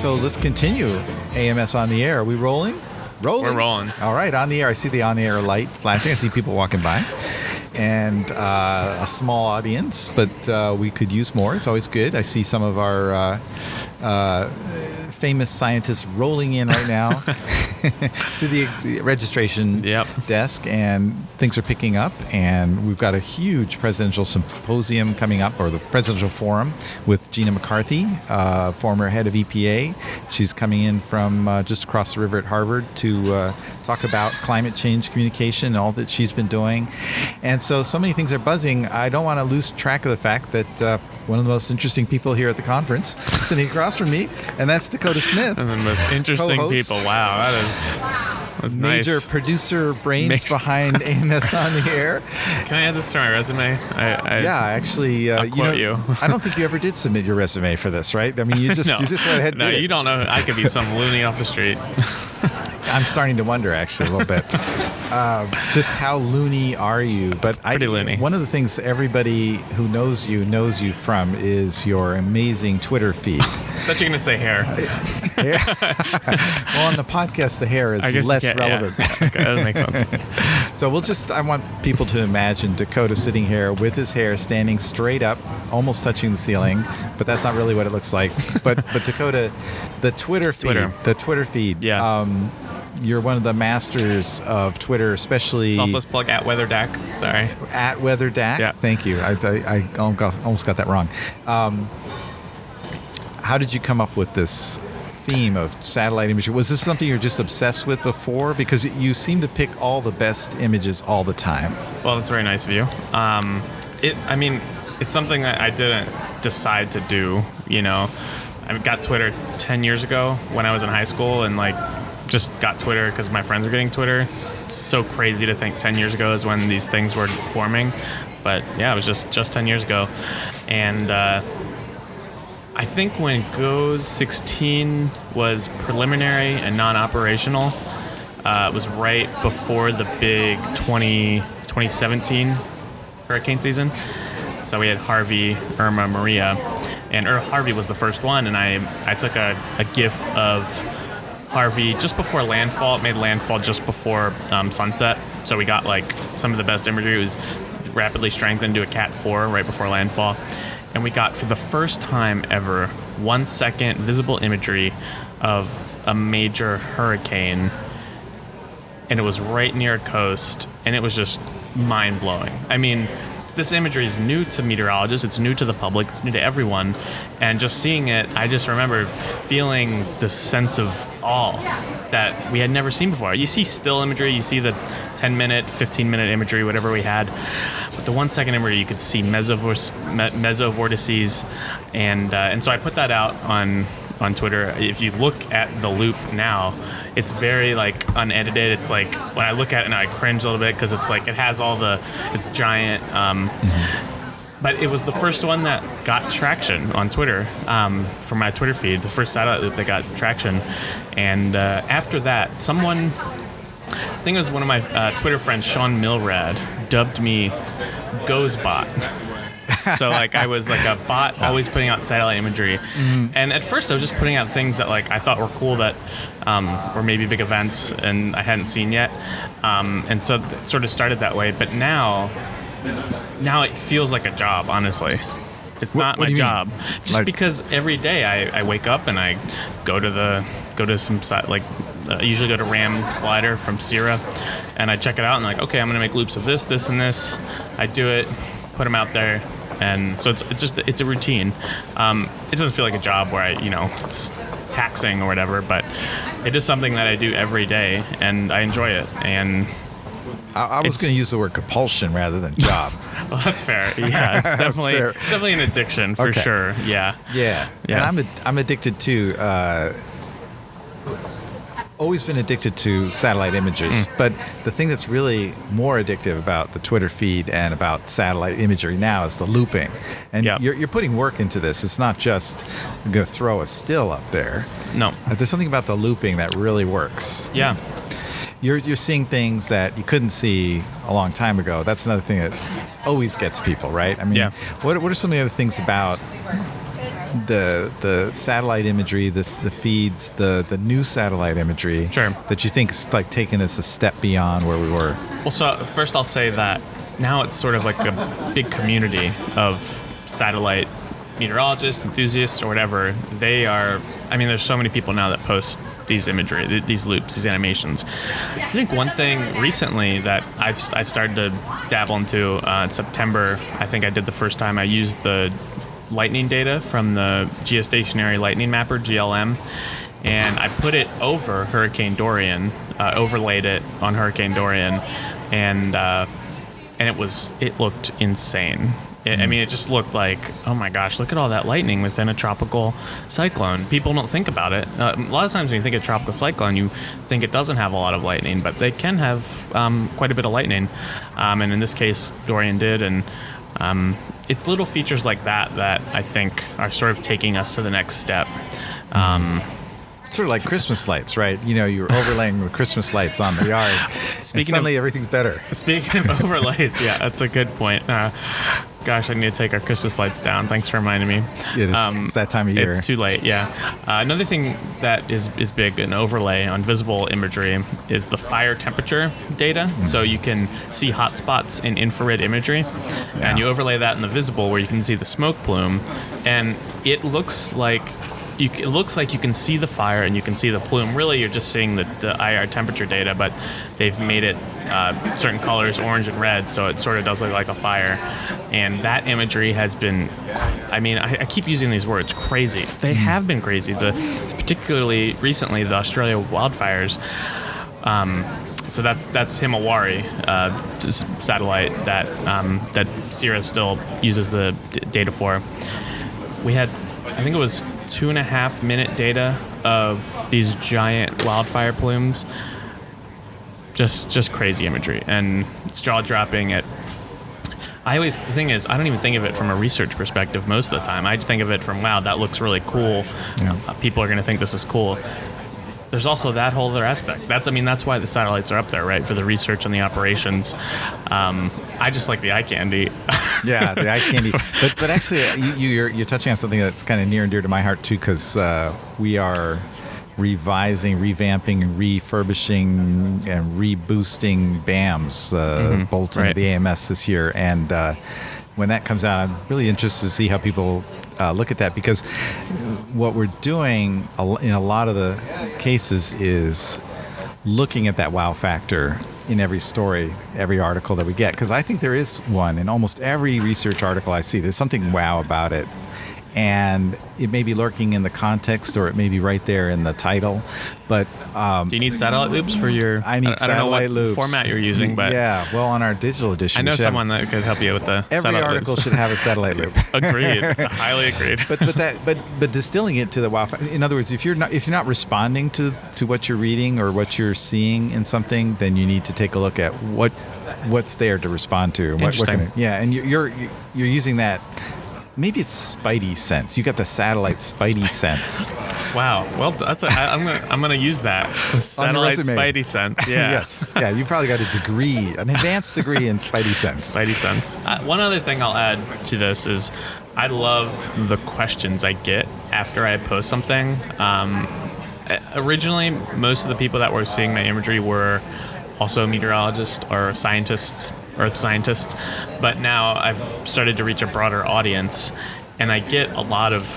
So let's continue. AMS on the air. Are we rolling? Rolling. We're rolling. All right, on the air. I see the on-the-air light flashing. I see people walking by. And a small audience, but we could use more. It's always good. I see some of our famous scientists rolling in right now to the registration desk, and things are picking up. And we've got a huge presidential symposium coming up, or the presidential forum, with Gina McCarthy, former head of EPA. She's coming in from just across the river at Harvard to talk about climate change communication and all that she's been doing. And so many things are buzzing. I don't want to lose track of the fact that one of the most interesting people here at the conference is sitting across from me, and that's Dakota Smith. And the most interesting co-host, people. Wow, that's major nice. Producer brains behind AMS on the air. Can I add this to my resume? Actually, I'll quote you. I don't think you ever did submit your resume for this, right? I mean, you just went ahead and No, did it. you don't know. I could be some loony off the street. I'm starting to wonder, actually, a little bit. Just how loony are you? But Pretty loony. One of the things everybody who knows you from is your amazing Twitter feed. I thought you were going to say hair. Yeah. Well, on the podcast, the hair is less relevant. Yeah. Okay, that makes sense. So I want people to imagine Dakota sitting here with his hair standing straight up, almost touching the ceiling, but that's not really what it looks like. But Dakota, the Twitter feed. Yeah. You're one of the masters of Twitter, especially... Selfless plug at WeatherDAC. Sorry. At WeatherDAC? Yeah. Thank you. I almost got that wrong. How did you come up with this theme of satellite imagery? Was this something you were just obsessed with before? Because you seem to pick all the best images all the time. Well, that's very nice of you. It's something that I didn't decide to do, you know. I got Twitter 10 years ago when I was in high school, and just got Twitter because my friends were getting Twitter. It's so crazy to think 10 years ago is when these things were forming. But yeah, it was just 10 years ago. And I think when GOES 16 was preliminary and non-operational, it was right before the big 2017 hurricane season. So we had Harvey, Irma, Maria, and Harvey was the first one, and I took a GIF of Harvey just before landfall. It made landfall just before sunset, so we got some of the best imagery. It was rapidly strengthened to a Cat 4 right before landfall, and we got, for the first time ever, 1 second visible imagery of a major hurricane, and it was right near a coast, and it was just mind-blowing. I mean, this imagery is new to meteorologists, it's new to the public, it's new to everyone, and just seeing it, I just remember feeling this sense of awe that we had never seen before. You see still imagery, you see the 10-minute, 15-minute imagery, whatever we had, but the 1 second imagery, you could see mesovortices, and so I put that out on Twitter. If you look at the loop now, it's very unedited. It's when I look at it now, I cringe a little bit because it has it's giant. But it was the first one that got traction on Twitter for my Twitter feed, the first satellite loop that got traction. And after that, I think it was one of my Twitter friends, Sean Milrad, dubbed me GOESbot. So I was a bot, always putting out satellite imagery. Mm-hmm. And at first I was just putting out things that I thought were cool, that were maybe big events and I hadn't seen yet. And so it sort of started that way. But now it feels like a job, honestly. It's not my job. Just because every day I wake up and I go to some site, usually go to Ram Slider from Sierra, and I check it out and okay, I'm going to make loops of this, this, and this. I do it, put them out there. And so it's a routine. It doesn't feel like a job where it's taxing or whatever, but it is something that I do every day, and I enjoy it. And I was going to use the word compulsion rather than job. Well, that's fair. Yeah, it's definitely an addiction for sure. Yeah. And I'm addicted to. Always been addicted to satellite images, but the thing that's really more addictive about the Twitter feed and about satellite imagery now is the looping. And you're putting work into this. It's not just going to throw a still up there. No. There's something about the looping that really works. Yeah. You're seeing things that you couldn't see a long time ago. That's another thing that always gets people, right? I mean, what are some of the other things about the satellite imagery, the feeds, the new satellite imagery that you think is like taking us a step beyond where we were? Well, so first I'll say that now it's sort of like a big community of satellite meteorologists, enthusiasts, or whatever. There's so many people now that post these imagery, these loops, these animations. I think one thing recently that I've started to dabble into in September, I think I did the first time I used the lightning data from the Geostationary Lightning Mapper, GLM, and I put it over Hurricane Dorian, overlaid it on Hurricane Dorian, and it looked insane. It just looked like, oh my gosh, look at all that lightning within a tropical cyclone. People don't think about it. A lot of times when you think of tropical cyclone, you think it doesn't have a lot of lightning, but they can have quite a bit of lightning. And in this case, Dorian did. And it's little features like that I think are sort of taking us to the next step. Sort of like Christmas lights, right? You're overlaying the Christmas lights on the yard, and suddenly everything's better. Speaking of overlays, yeah, that's a good point. Gosh, I need to take our Christmas lights down. Thanks for reminding me. It's that time of year. It's too late, yeah. Another thing that is big, an overlay on visible imagery, is the fire temperature data. Mm-hmm. So you can see hot spots in infrared imagery, and you overlay that in the visible where you can see the smoke plume, and it looks like you can see the fire and you can see the plume. Really, you're just seeing the IR temperature data, but they've made it certain colors, orange and red, so it sort of does look like a fire. And that imagery has been, I keep using these words, crazy. They have been crazy. Particularly recently, the Australia wildfires. So that's Himawari satellite that Sierra still uses the data for. We had, I think it was 2.5 minute data of these giant wildfire plumes. Just crazy imagery, and it's jaw dropping. The thing is, I don't even think of it from a research perspective most of the time. I think of it from, wow, that looks really cool. Yeah. People are going to think this is cool. There's also that whole other aspect. That's why the satellites are up there, right? For the research and the operations. I just like the eye candy. Yeah, the eye candy. But actually, you're touching on something that's kind of near and dear to my heart too, because we are revising, revamping, refurbishing, and reboosting BAMs, Bolton, right. The AMS this year, and when that comes out, I'm really interested to see how people look at that, because what we're doing in a lot of the cases is looking at that wow factor in every story, every article that we get, because I think there is one in almost every research article I see. There's something wow about it, and it may be lurking in the context, or it may be right there in the title. But do you need satellite loops for your? I don't know what loops. Format you're using, but yeah. Well, on our digital edition, I know someone that could help you with the. Every article should have a satellite loop. Agreed. Highly agreed. But distilling it to the wow. In other words, if you're not responding to what you're reading or what you're seeing in something, then you need to take a look at what's there to respond to. Interesting. And you're using that. Maybe it's Spidey sense. You got the satellite Spidey sense. Wow. Well, I'm gonna use that. Satellite Spidey sense. Yeah. Yes. Yeah. You probably got an advanced degree in Spidey sense. Spidey sense. One other thing I'll add to this is, I love the questions I get after I post something. Originally, most of the people that were seeing my imagery were also meteorologists or scientists, earth scientists, but now I've started to reach a broader audience, and I get a lot of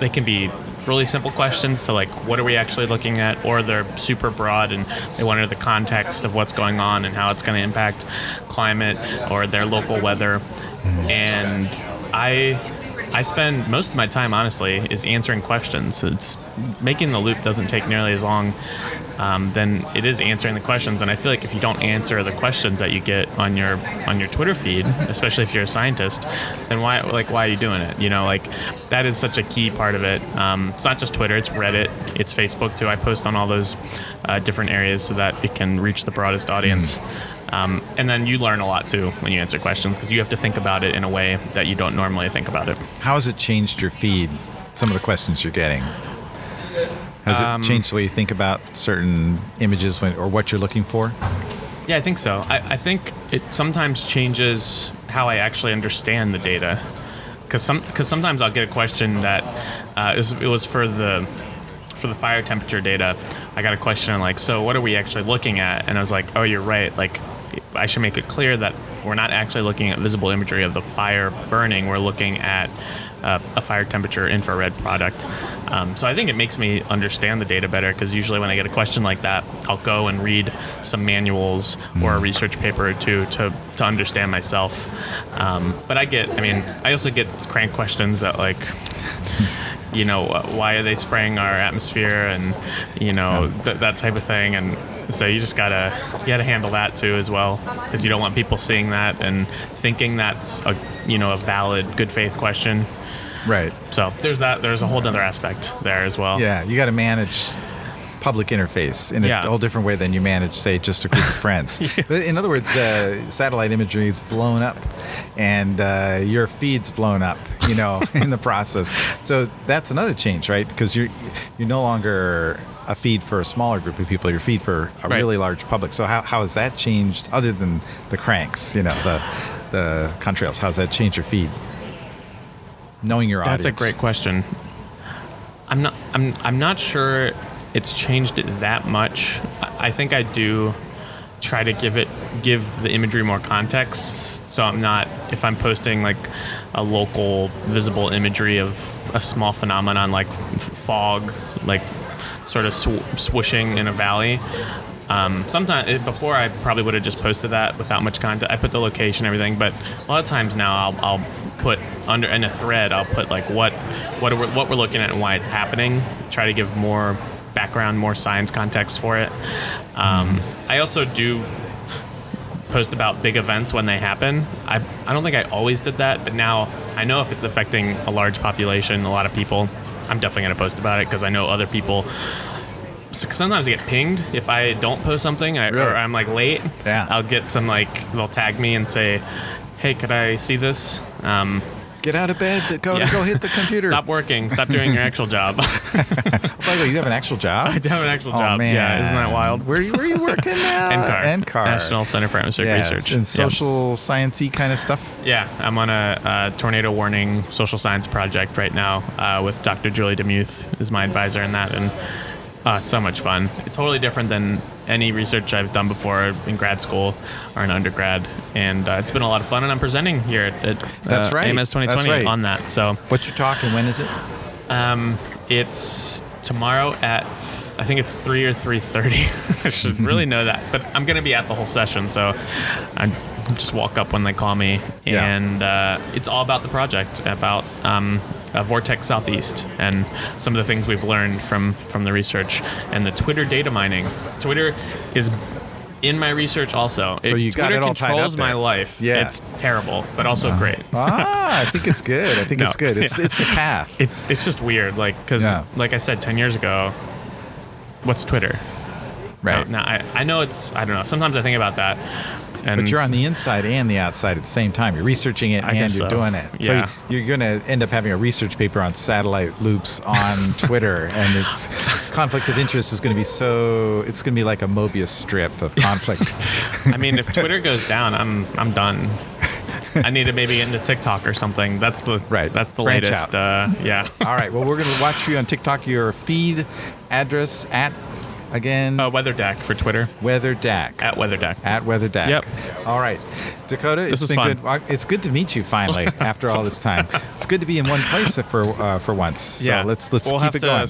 they can be really simple questions to like, what are we actually looking at, or they're super broad and they want to know the context of what's going on and how it's going to impact climate or their local weather. And I spend most of my time, honestly, is answering questions. It's making the loop doesn't take nearly as long than it is answering the questions. And I feel like if you don't answer the questions that you get on your Twitter feed, especially if you're a scientist, then why are you doing it? That is such a key part of it. It's not just Twitter, it's Reddit, it's Facebook too. I post on all those different areas so that it can reach the broadest audience. And then you learn a lot too when you answer questions, because you have to think about it in a way that you don't normally think about it. How has it changed your feed, some of the questions you're getting? Has it changed the way you think about certain images or what you're looking for? Yeah, I think so. I think it sometimes changes how I actually understand the data. because sometimes I'll get a question that it was for the fire temperature data. I got a question on like, so what are we actually looking at? And I was like, oh, you're right. Like, I should make it clear that we're not actually looking at visible imagery of the fire burning. We're looking at a fire temperature infrared product. So I think it makes me understand the data better, because usually when I get a question like that, I'll go and read some manuals or a research paper or two to understand myself. But I also get crank questions that like, why are they spraying our atmosphere, and that type of thing. And so you gotta handle that too as well, because you don't want people seeing that and thinking that's a valid good faith question. Right. So there's a whole other aspect there as well. Yeah, you got to manage public interface in a whole different way than you manage, say, just a group of friends. But in other words, satellite imagery is blown up, and your feed's blown up, in the process. So that's another change, right? Because you're no longer a feed for a smaller group of people. You're a feed for a really large public. So how has that changed, other than the cranks, the contrails? How's that changed your feed? Knowing your audience. That's a great question. I'm not sure it's changed it that much. I think I do try to give the imagery more context. So if I'm posting like a local visible imagery of a small phenomenon like fog, like sort of swooshing in a valley. Sometimes before I probably would have just posted that without much content. I put the location and everything, but a lot of times now I'll put under in a thread. I'll put like what we're looking at and why it's happening. Try to give more background, more science context for it. I also do post about big events when they happen. I don't think I always did that, but now I know if it's affecting a large population, a lot of people, I'm definitely going to post about it, because I know other people. Sometimes I get pinged if I don't post something, or I'm like late. Yeah. I'll get some they'll tag me and say, "Hey, could I see this?" Get out of bed, Dakota. Go hit the computer. Stop working. Stop doing your actual job. By the way, you have an actual job? I do have an actual job. Man. Yeah, isn't that wild? Where are you working now? NCAR. National Center for Atmospheric Research. And social science-y kind of stuff? Yeah, I'm on a tornado warning social science project right now with Dr. Julie DeMuth is my advisor in that, and it's so much fun. It's totally different than any research I've done before in grad school or in undergrad, and it's been a lot of fun. And I'm presenting here at That's right. AMS 2020 on that. So, what's your talk and when is it? It's tomorrow at I think it's 3 or 3:30. I should really know that, but I'm going to be at the whole session, so I just walk up when they call me, and it's all about the project, about Vortex Southeast and some of the things we've learned from the research and the Twitter data mining. Twitter is in my research also. So you got it all tied up there. Twitter controls my life. Yeah. It's terrible, but also great. I think it's good. It's good. It's the path. It's just weird, because like I said 10 years ago, what's Twitter? Right. Now I know I don't know. Sometimes I think about that. But you're on the inside and the outside at the same time. You're researching it and you're doing it. Yeah. So you're going to end up having a research paper on satellite loops on Twitter, and its conflict of interest is going to be it's going to be like a Mobius strip of conflict. I mean, if Twitter goes down, I'm done. I need to maybe get into TikTok or something. That's the Branch latest. out. All right. Well, we're going to watch for you on TikTok. Your feed address at. Again? WeatherDAC for Twitter. WeatherDAC. At WeatherDAC. At WeatherDAC. Yep. All right. Dakota, this it's was been fun. good. It's good to meet you finally after all this time. It's good to be in one place for once. So let's keep it going.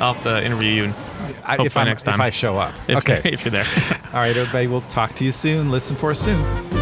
I'll have to interview you next time. If I show up. If you're there. All right, everybody. We'll talk to you soon. Listen for us soon.